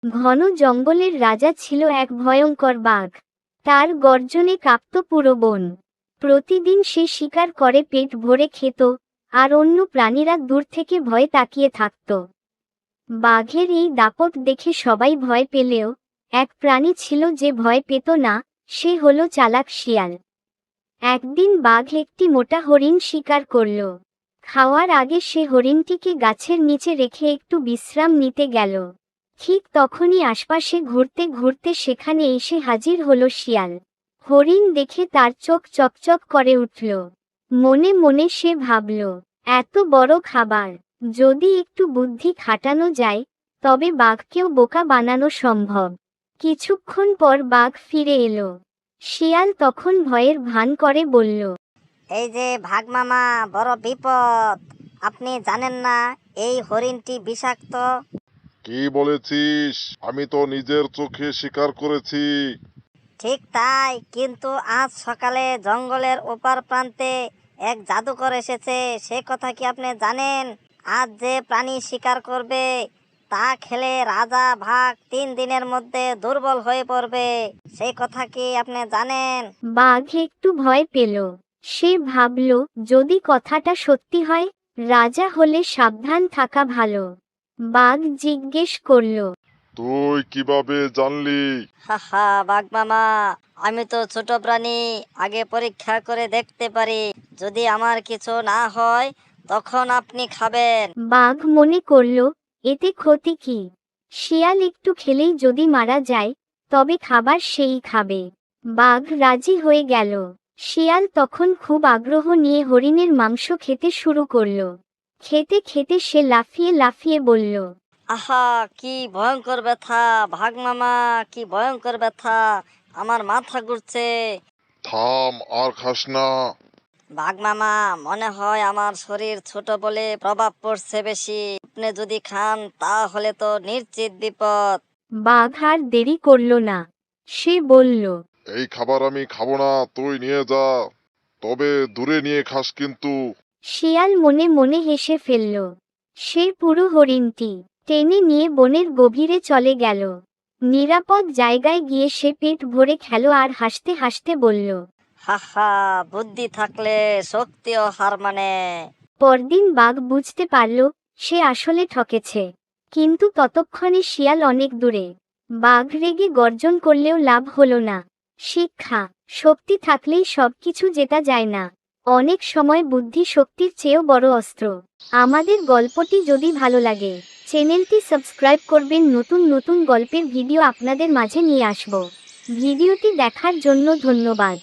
ঘন জঙ্গলের রাজা ছিল এক ভয়ঙ্কর বাঘ। তার গর্জনে কাঁপত পুরো বন। প্রতিদিন সে শিকার করে পেট ভরে খেত, আর অন্য প্রাণীরা দূর থেকে ভয়ে তাকিয়ে থাকত। বাঘের এই দাপট দেখে সবাই ভয় পেলেও এক প্রাণী ছিল যে ভয় পেত না, সে হলো চালাক শিয়াল। একদিন বাঘ একটি মোটা হরিণ শিকার করল। খাওয়ার আগে সে হরিণটিকে গাছের নিচে রেখে একটু বিশ্রাম নিতে গেল। ঠিক তখনই আশপাশে ঘুরতে ঘুরতে সেখানে এসে হাজির হলো শিয়াল। হরিণ দেখে তার চোখ চকচক করে উঠল। মনে মনে সে ভাবল, এত বড় খাবার, যদি একটু বুদ্ধি খাটানো যায় তবে বাঘকেও বোকা বানানো সম্ভব। কিছুক্ষণ পর বাঘ ফিরে এলো। শিয়াল তখন ভয়ের ভান করে বলল, এই যে ভাগ মামা, বড় বিপদ। আপনি জানেন না এই হরিণটি বিষাক্ত? কি বলেছিস? আমি তো নিজের চোখে শিকার করেছি। ঠিক তাই, কিন্তু আজ সকালে জঙ্গলের ওপার প্রান্তে এক জাদুকর এসেছে। সে কথা কি আপনি জানেন? আজ যে প্রাণী শিকার করবে তা খেলে রাজা ভাগ 3 দিনের মধ্যে দুর্বল হয়ে পড়বে। সেই কথা কি আপনি জানেন? বাঘ একটু ভয় পেল। সে ভাবল, যদি কথাটা সত্যি হয়, রাজা হলে সাবধান থাকা ভালো। বাঘ জিজ্ঞেস করল, তুই কিভাবে জানলি? হাহা, বাঘ মামা, আমি তো ছোট প্রাণী, আগে পরীক্ষা করে দেখতে পারি। যদি আমার কিছু না হয় তখন আপনি খাবেন। বাঘ মনে করল, এতে ক্ষতি কি? শিয়াল একটু খেলেই যদি মারা যায় তবে খাবার সেই খাবে। বাঘ রাজি হয়ে গেল। শিয়াল তখন খুব আগ্রহ নিয়ে হরিণের মাংস খেতে শুরু করল। খেতে খেতে সে লাফিয়ে লাফিয়ে বলল, আহা, কি ভয়ঙ্কর ব্যথা! ভাগ মামা, কি ভয়ঙ্কর ব্যথা! আমার মাথা ঘুরছে। থাম, আর খাস না। বাঘ মামা, মনে হয় আমার শরীর ছোট বলে প্রভাব পড়ছে বেশি। আপনি যদি খান তাহলে তো নিশ্চিত বিপদ। বাঘ আর দেরি করল না। সে বলল, এই খাবার আমি খাবো না, তুই নিয়ে যা। তবে দূরে নিয়ে খাস কিন্তু। শিয়াল মনে মনে হেসে ফেলল। সে পুরো হরিণটি টেনে নিয়ে বনের গভীরে চলে গেল। নিরাপদ জায়গায় গিয়ে সে পেট ভরে খেল আর হাসতে হাসতে বলল, হাহা, বুদ্ধি থাকলে শক্তিও হার মানে। পরদিন বাঘ বুঝতে পারল সে আসলে ঠকেছে। কিন্তু ততক্ষণে শিয়াল অনেক দূরে। বাঘ রেগে গর্জন করলেও লাভ হলো না। শিক্ষা: শক্তি থাকলেই সবকিছু জেতা যায় না। অনেক সময় বুদ্ধি শক্তির চেয়েও বড় অস্ত্র। আমাদের গল্পটি যদি ভালো লাগে, চ্যানেলটি সাবস্ক্রাইব করবেন। নতুন নতুন গল্পের ভিডিও আপনাদের মাঝে নিয়ে আসব। ভিডিওটি দেখার জন্য ধন্যবাদ।